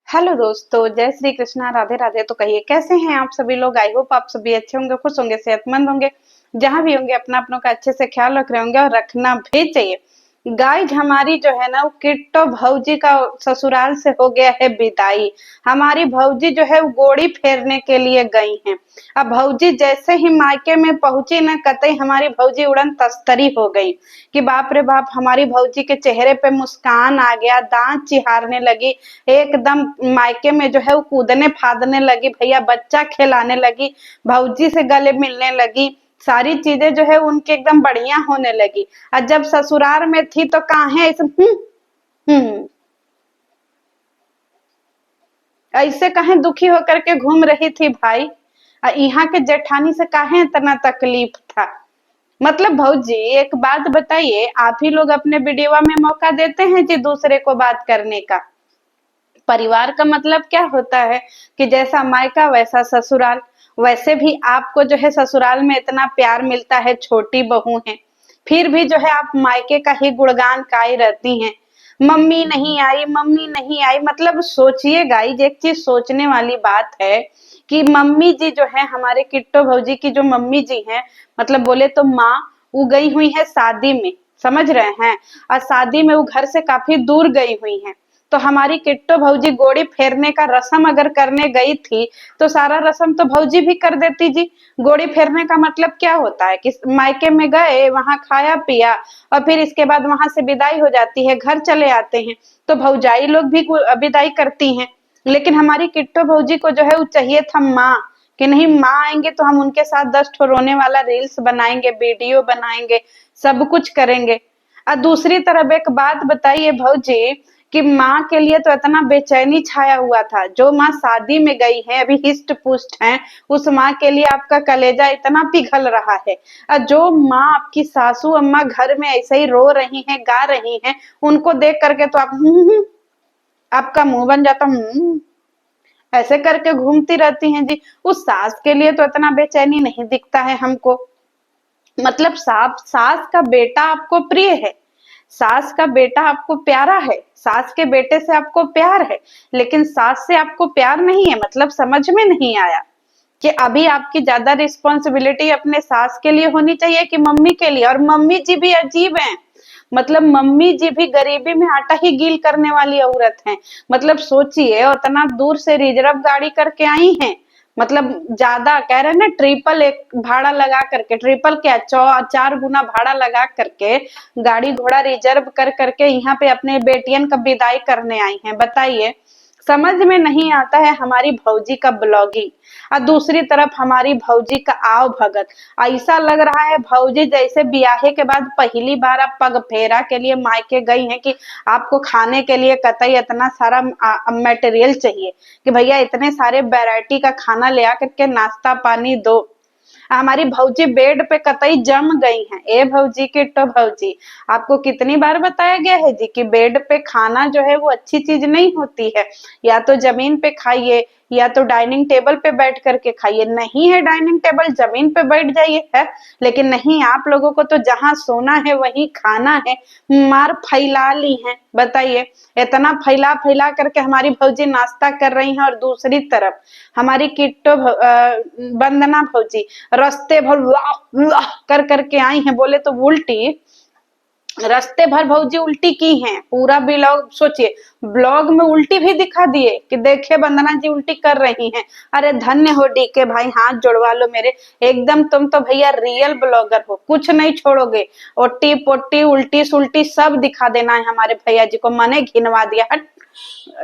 Hello दोस्तों, जय श्री कृष्णा, राधे राधे। तो कहिए कैसे हैं आप सभी लोग। आई होप आप सभी अच्छे होंगे, खुश होंगे, सेहतमंद होंगे। जहां भी होंगे अपना अपनों का अच्छे से ख्याल रख रहे होंगे और रखना भी चाहिए। गाइज हमारी जो है ना वो किट्टो भौजी का ससुराल से हो गया है विदाई। हमारी भौजी जो है वो गोड़ी फेरने के लिए गई हैं। अब भौजी जैसे ही मायके में पहुंची ना, कतई हमारी भौजी उड़न तस्तरी हो गई कि बाप रे बाप। हमारी भौजी के चेहरे पे मुस्कान आ गया, दांत चिहारने लगी, एकदम मायके में जो है वो कूदने फादने लगी, भैया बच्चा खिलाने लगी, भौजी से गले मिलने लगी, सारी चीजें जो है उनकी एकदम बढ़िया होने लगी। और जब ससुराल में थी तो काहे ऐसे हम्म ऐसे कहे दुखी होकर के घूम रही थी भाई। यहाँ के जेठानी से काहे इतना तकलीफ था। मतलब भौजी एक बात बताइए, आप ही लोग अपने वीडियो में मौका देते हैं जी दूसरे को बात करने का। परिवार का मतलब क्या होता है कि जैसा मायका वैसा ससुराल। वैसे भी आपको जो है ससुराल में इतना प्यार मिलता है, छोटी बहू है, फिर भी जो है आप मायके का ही गुणगान गाई रहती हैं। मम्मी नहीं आई, मम्मी नहीं आई। मतलब सोचिए गाइज, एक चीज सोचने वाली बात है कि मम्मी जी जो है हमारे किट्टो भौजी की जो मम्मी जी हैं, मतलब बोले तो माँ, वो गई हुई है शादी में। समझ रहे हैं। और शादी में वो घर से काफी दूर गई हुई हैं। तो हमारी किट्टो भौजी गोड़ी फेरने का रस्म अगर करने गई थी तो सारा रस्म तो भौजी भी कर देती जी। गोड़ी फेरने का मतलब क्या होता है कि मायके में गए, वहां खाया पिया और फिर इसके बाद वहां से विदाई हो जाती है, घर चले आते हैं। तो भौजाई लोग भी विदाई करती हैं। लेकिन हमारी किट्टो भौजी को जो है वो चाहिए था माँ, कि नहीं माँ आएंगे तो हम उनके साथ 10 ठो रोने वाला रील्स बनाएंगे, वीडियो बनाएंगे, सब कुछ करेंगे। और दूसरी तरफ एक बात बताइए भौजी, कि माँ के लिए तो इतना बेचैनी छाया हुआ था। जो माँ शादी में गई है, अभी हिस्ट पुष्ट है, उस माँ के लिए आपका कलेजा इतना पिघल रहा है। और जो माँ आपकी सासू अम्मा घर में ऐसे ही रो रही हैं, गा रही हैं, उनको देख करके तो आप आपका मुंह बन जाता ऐसे करके घूमती रहती हैं जी। उस सास के लिए तो इतना बेचैनी नहीं दिखता है हमको। मतलब सास सास का बेटा आपको प्रिय है, सास का बेटा आपको प्यारा है, सास के बेटे से आपको प्यार है, लेकिन सास से आपको प्यार नहीं है। मतलब समझ में नहीं आया कि अभी आपकी ज्यादा रिस्पॉन्सिबिलिटी अपने सास के लिए होनी चाहिए कि मम्मी के लिए। और मम्मी जी भी अजीब हैं। मतलब मम्मी जी भी गरीबी में आटा ही गील करने वाली औरत हैं। मतलब सोचिए, उतना दूर से रिजर्व गाड़ी करके आई हैं। मतलब ज्यादा कह रहे हैं ना, ट्रिपल एक भाड़ा लगा करके, ट्रिपल क्या 4 गुना भाड़ा लगा करके गाड़ी घोड़ा रिजर्व कर करके यहाँ पे अपने बेटियन का विदाई करने आई हैं। बताइए, समझ में नहीं आता है हमारी भौजी का ब्लॉगिंग। और दूसरी तरफ हमारी भौजी का आव भगत। ऐसा लग रहा है भौजी जैसे ब्याहे के बाद पहली बार आप पग फेरा के लिए मायके गई हैं, कि आपको खाने के लिए कतई इतना सारा मटेरियल चाहिए कि भैया इतने सारे वैरायटी का खाना ले आकर के नाश्ता पानी दो। हमारी भौजी बेड पे कतई जम गई हैं। ए भौजी, किट्टो भौजी, आपको कितनी बार बताया गया है जी कि बेड पे खाना जो है वो अच्छी चीज नहीं होती है। या तो जमीन पे खाइए या तो डाइनिंग टेबल पे बैठ करके खाइए। नहीं है डाइनिंग टेबल, जमीन पे बैठ जाइए है। लेकिन नहीं, आप लोगों को तो जहां सोना है वहीं खाना है। मार फैला ली है। बताइए, इतना फैला फैला करके हमारी भौजी नाश्ता कर रही हैं, और दूसरी तरफ हमारी किट्टो वंदना भौजी रास्ते भर वाह वाह कर करके आई हैं। बोले तो उल्टी, रास्ते भर भौजी उल्टी की हैं। पूरा ब्लॉग सोचिए, ब्लॉग में उल्टी भी दिखा दिए कि देखिए वंदना जी उल्टी कर रही हैं। अरे धन्य हो डीके भाई, हाथ जोड़वा लो मेरे। एकदम तुम तो भैया रियल ब्लॉगर हो, कुछ नहीं छोड़ोगे। ओट्टी पोट्टी उल्टी सुल्टी सब दिखा देना है हमारे भैया जी को। मने घिनवा दिया हट।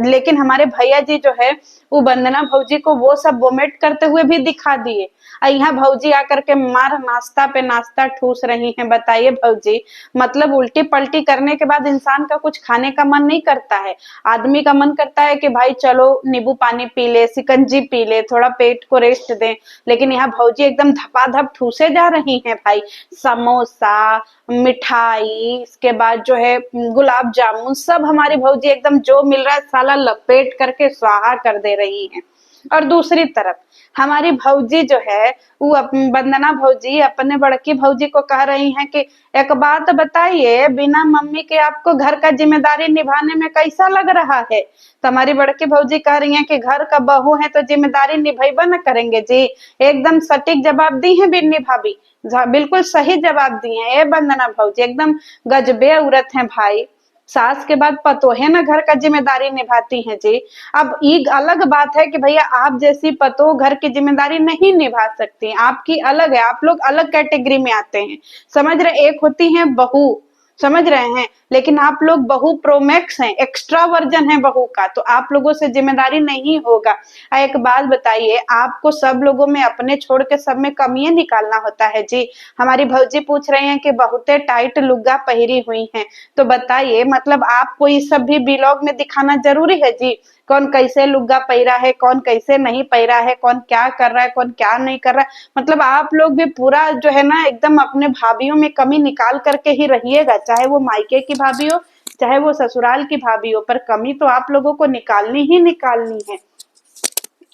लेकिन हमारे भैया जी जो है वो वंदना भौजी को वो सब वोमिट करते हुए भी दिखा दिए। यहाँ भौजी आकर के मार नाश्ता पे नाश्ता ठूस रही हैं। बताइए भौजी, मतलब उल्टी पलटी करने के बाद इंसान का कुछ खाने का मन नहीं करता है। आदमी का मन करता है कि भाई चलो नींबू पानी पी ले, सिकंजी पी ले, थोड़ा पेट को रेस्ट दें। लेकिन यहाँ भौजी एकदम धपाधप ठूसे जा रही हैं भाई। समोसा, मिठाई, इसके बाद जो है गुलाब जामुन, सब हमारी भौजी एकदम जो मिल रहा है साला लपेट करके स्वाहा कर दे रही है। और दूसरी तरफ हमारी भौजी जो है वो वंदना भौजी अपने बड़की भौजी को कह रही हैं कि एक बात बताइए, बिना मम्मी के आपको घर का जिम्मेदारी निभाने में कैसा लग रहा है? तो हमारी बड़की भौजी कह रही हैं कि घर का बहू है तो जिम्मेदारी निभाइबा न करेंगे जी। एकदम सटीक जवाब दी है बिन्नी भाभी, बिल्कुल सही जवाब दिए हैं। ए वंदना भौजी एकदम गजबे औरत है भाई, सास के बाद पतोहे ना घर का जिम्मेदारी निभाती हैं जी। अब ये अलग बात है कि भैया आप जैसी पतो घर की जिम्मेदारी नहीं निभा सकती, आपकी अलग है, आप लोग अलग कैटेगरी में आते हैं, समझ रहे? एक होती है बहू, समझ रहे हैं, लेकिन आप लोग बहू प्रोमैक्स हैं, एक्स्ट्रा वर्जन है बहू का, तो आप लोगों से जिम्मेदारी नहीं होगा। एक बात बताइए, आपको सब लोगों में अपने छोड़ के सब में कमियां निकालना होता है जी। हमारी भौजी पूछ रहे हैं कि बहुते टाइट लुग्गा पहरी हुई हैं, तो बताइए मतलब आपको ये सब भी ब्लॉग में दिखाना जरूरी है जी? कौन कैसे लुग्गा पहिरा है, कौन कैसे नहीं पहिरा है, कौन क्या कर रहा है, कौन क्या नहीं कर रहा है, मतलब आप लोग भी पूरा जो है ना एकदम अपने भाभीियों में कमी निकाल करके ही रहिएगा, चाहे वो मायके की भाभी हो चाहे वो ससुराल की भाभी हो, पर कमी तो आप लोगों को निकालनी ही निकालनी है।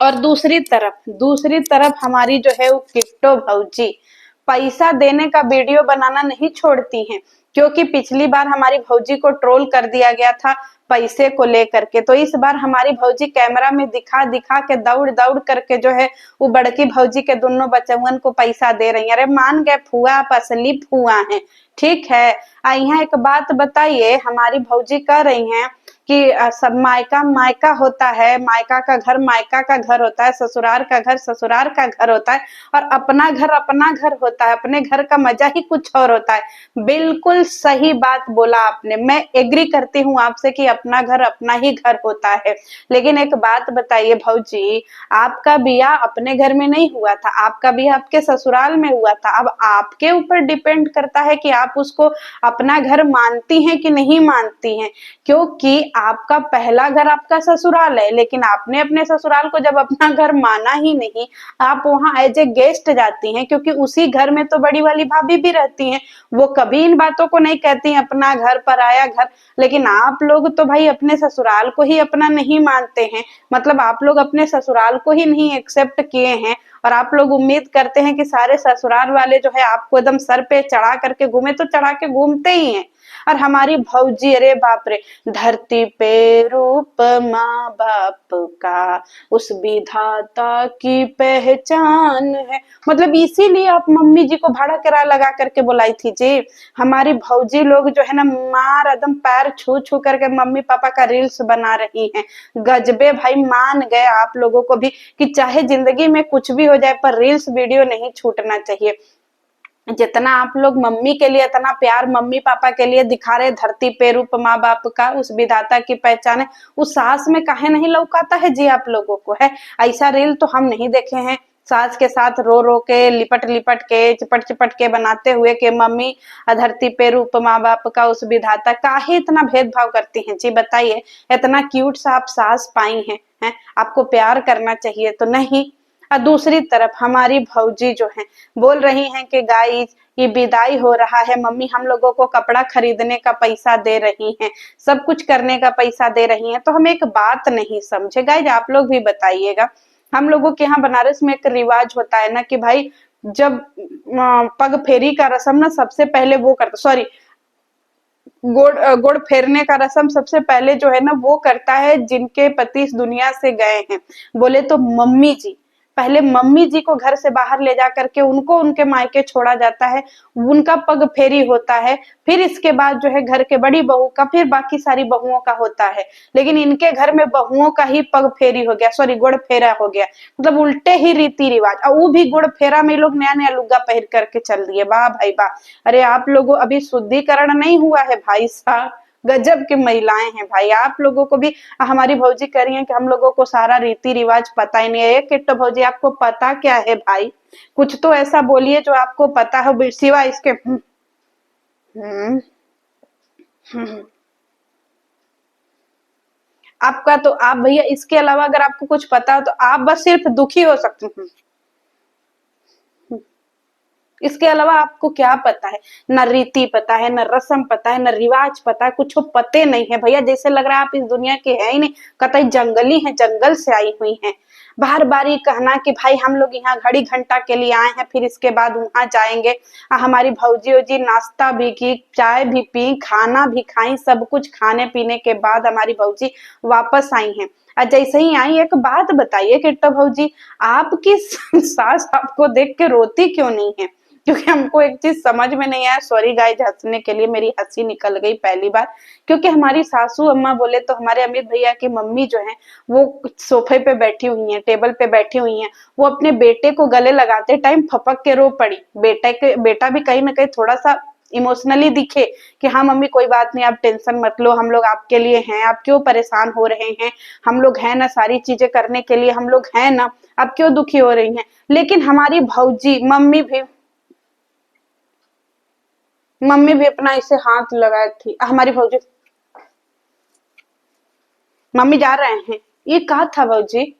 और दूसरी तरफ हमारी जो है वो किट्टो भौजी पैसा देने का वीडियो बनाना नहीं छोड़ती हैं, क्योंकि पिछली बार हमारी भौजी को ट्रोल कर दिया गया था पैसे को लेकर के, तो इस बार हमारी भौजी कैमरा में दिखा दिखा के दौड़ दौड़ करके जो है वो बड़की भौजी के दोनों बचवन को पैसा दे रही है। अरे मान गए फुआ, आप असली फुआ हैं, ठीक है। यहाँ एक बात बताइए, हमारी भौजी कह रही हैं कि सब मायका मायका होता है, मायका का घर मायका का घर होता है, ससुराल का घर ससुराल का घर होता है, और अपना घर होता है, अपने घर का मजा ही कुछ और होता है। बिल्कुल सही बात बोला आपने, मैं एग्री करती हूँ आपसे कि अपना घर अपना ही घर होता है। लेकिन एक बात बताइए भौजी, आपका बियाह अपने घर में नहीं हुआ था, आपका बियाह आपके ससुराल में हुआ था। अब आपके ऊपर डिपेंड करता है कि आप उसको अपना घर मानती हैं कि नहीं मानती हैं, क्योंकि आपका पहला घर आपका ससुराल है, लेकिन आपने अपने ससुराल को जब अपना घर माना ही नहीं, आप वहां एज ए गेस्ट जाती हैं, क्योंकि उसी घर में तो बड़ी वाली भाभी भी रहती हैं, वो कभी इन बातों को नहीं कहती हैं अपना घर पराया घर। लेकिन आप लोग तो भाई अपने ससुराल को ही अपना नहीं मानते हैं, मतलब आप लोग अपने ससुराल को ही नहीं एक्सेप्ट किए हैं, और आप लोग उम्मीद करते हैं कि सारे ससुराल वाले जो है आपको एकदम सर पे चढ़ा करके घूमे, तो चढ़ा के घूमते ही हैं। और हमारी भौजी, अरे बाप रे, धरती पे रूप माँ बाप का उस विधाता की पहचान है, मतलब इसीलिए आप मम्मी जी को भाड़ा किराया लगा करके बुलाई थी जी। हमारी भौजी लोग जो है ना मार एकदम पैर छू छू करके मम्मी पापा का रील्स बना रही हैं। गजबे भाई, मान गए आप लोगों को भी कि चाहे जिंदगी में कुछ भी हो जाए पर रील्स वीडियो नहीं छूटना चाहिए। जितना आप लोग मम्मी के लिए इतना प्यार मम्मी पापा के लिए दिखा रहे, धरती पे रूप माँ बाप का उस विधाता की पहचान है, उस सास में काहे नहीं लौकाता है जी आप लोगों को? है ऐसा रील तो हम नहीं देखे हैं, सास के साथ रो रो के लिपट लिपट के चिपट चिपट के बनाते हुए कि मम्मी धरती पे रूप माँ बाप का उस विधाता, काहे इतना भेदभाव करती हैं जी? बताइए, इतना क्यूट सा आप सास पाई हैं, आपको प्यार करना चाहिए तो नहीं। और दूसरी तरफ हमारी भौजी जो है बोल रही हैं कि गाइस ये विदाई हो रहा है, मम्मी हम लोगों को कपड़ा खरीदने का पैसा दे रही हैं, सब कुछ करने का पैसा दे रही हैं। तो हम एक बात नहीं समझे गाइस, आप लोग भी बताइएगा। हम लोगों के यहाँ बनारस में एक रिवाज होता है ना कि भाई जब पग फेरी का रस्म ना सबसे पहले वो करता, सॉरी गुड़ फेरने का रस्म सबसे पहले जो है ना वो करता है जिनके पति इस दुनिया से गए हैं, बोले तो मम्मी जी। पहले मम्मी जी को घर से बाहर ले जा करके उनको उनके मायके छोड़ा जाता है, उनका पग फेरी होता है, फिर इसके बाद जो है घर के बड़ी बहू का, फिर बाकी सारी बहुओं का होता है। लेकिन इनके घर में बहुओं का ही पग फेरी हो गया, सॉरी गुड़ फेरा हो गया, मतलब उल्टे ही रीति रिवाज। और वो भी गुड़ फेरा में लोग नया नया लुग्गा पहन करके चल दिए, वाह भाई वाह। अरे आप लोगों अभी शुद्धिकरण नहीं हुआ है भाई साहब, गजब की महिलाएं हैं भाई। आप लोगों को भी, हमारी भौजी कह रही हैं कि हम लोगों को सारा रीति रिवाज पता ही नहीं है। किट्टो भौजी आपको पता क्या है भाई? कुछ तो ऐसा बोलिए जो आपको पता हो सिवा इसके। आपका तो आप भैया इसके अलावा अगर आपको कुछ पता हो तो आप बस सिर्फ दुखी हो सकते हैं, इसके अलावा आपको क्या पता है? न रीति पता है, न रस्म पता है, न रिवाज पता है, कुछ पते नहीं है भैया। जैसे लग रहा है आप इस दुनिया के है ही नहीं, कतई जंगली है, जंगल से आई हुई हैं। बार बार ये कहना कि भाई हम लोग यहाँ घड़ी घंटा के लिए आए हैं, फिर इसके बाद वहां जाएंगे। हमारी भौजी वौजी नाश्ता भी की, चाय भी पी, खाना भी खाई, सब कुछ खाने पीने के बाद हमारी भौजी वापस आई हैं। और जैसे ही आई, एक बात बताइए किट्टो भौजी, आपकी सास आपको देख के रोती क्यों नहीं है? क्योंकि हमको एक चीज समझ में नहीं आया, सॉरी गाइस हंसने के लिए, मेरी हंसी निकल गई पहली बार। क्योंकि हमारी सासू अम्मा बोले तो हमारे अमित भैया की मम्मी जो है वो सोफे पे बैठी हुई हैं, टेबल पे बैठी हुई हैं, वो अपने बेटे को गले लगाते टाइम फपक के रो पड़ी। बेटा भी कहीं ना कहीं थोड़ा सा इमोशनली दिखे कि हाँ मम्मी कोई बात नहीं, आप टेंशन मत लो, हम लोग आपके लिए हैं, आप क्यों परेशान हो रहे हैं, हम लोग हैं ना सारी चीजें करने के लिए, हम लोग हैं ना, आप क्यों दुखी हो रही हैं। लेकिन हमारी भौजी मम्मी भी अपना इसे हाथ लगाई थी। हमारी भौजी, मम्मी जा रहे हैं, ये कहा था भौजी।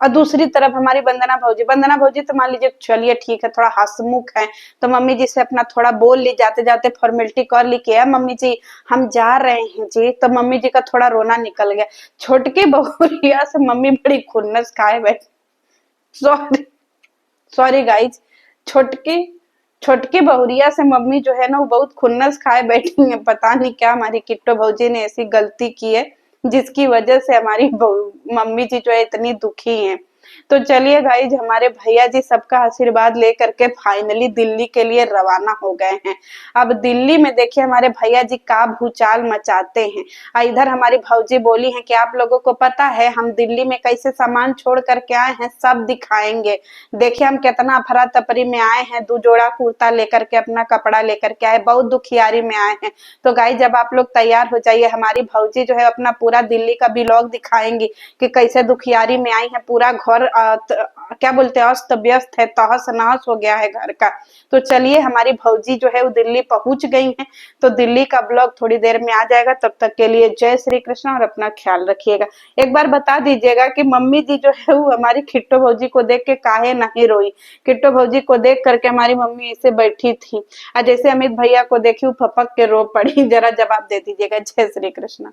और दूसरी तरफ हमारी वंदना भौजी तो मान लीजिए चलिए ठीक है, थोड़ा हंसमुख है, तो मम्मी जी से अपना थोड़ा बोल ली, जाते जाते फॉर्मेलिटी कर ली कि मम्मी जी हम जा रहे हैं जी, तो मम्मी जी का थोड़ा रोना निकल गया। छोटके बहुरिया से मम्मी बड़ी खुन्नस खाए बैठी, सॉरी सॉरी गाइज, छोटकी छोटकी बहुरिया से मम्मी जो है ना वो बहुत खुन्नस खाए बैठी है। पता नहीं क्या हमारी किट्टो भौजी ने ऐसी गलती की है जिसकी वजह से हमारी मम्मी जी जो है इतनी दुखी हैं। तो चलिए गाइज, हमारे भैया जी सबका आशीर्वाद लेकर के फाइनली दिल्ली के लिए रवाना हो गए हैं। अब दिल्ली में देखिए हमारे भैया जी का भूचाल मचाते हैं। इधर हमारी भौजी बोली है कि आप लोगों को पता है हम दिल्ली में कैसे सामान छोड़ करके आए हैं, सब दिखाएंगे। देखिए हम कितना अफरा तफरी में आए हैं, 2 जोड़ा कुर्ता लेकर के, अपना कपड़ा लेकर के आए, बहुत दुखियारी में आए हैं। तो गाइज जब आप लोग तैयार हो जाइए, हमारी भौजी जो है अपना पूरा दिल्ली का ब्लॉग दिखाएंगी कि कैसे दुखियारी में आई है, पूरा घर क्या बोलते हैं अस्त व्यस्त है, तहस नहस हो गया है घर का। तो चलिए हमारी भौजी जो है वो दिल्ली पहुंच गई हैं, तो दिल्ली का ब्लॉग थोड़ी देर में आ जाएगा। तब तक के लिए जय श्री कृष्ण और अपना ख्याल रखिएगा। एक बार बता दीजिएगा कि मम्मी जी जो है वो हमारी किट्टो भौजी को देख के काहे नहीं रोई। किट्टो भौजी को देख करके हमारी मम्मी ऐसे बैठी थी, और जैसे अमित भैया को देखी वो फपक के रो पड़ी। जरा जवाब दे दीजिएगा। जय श्री कृष्ण।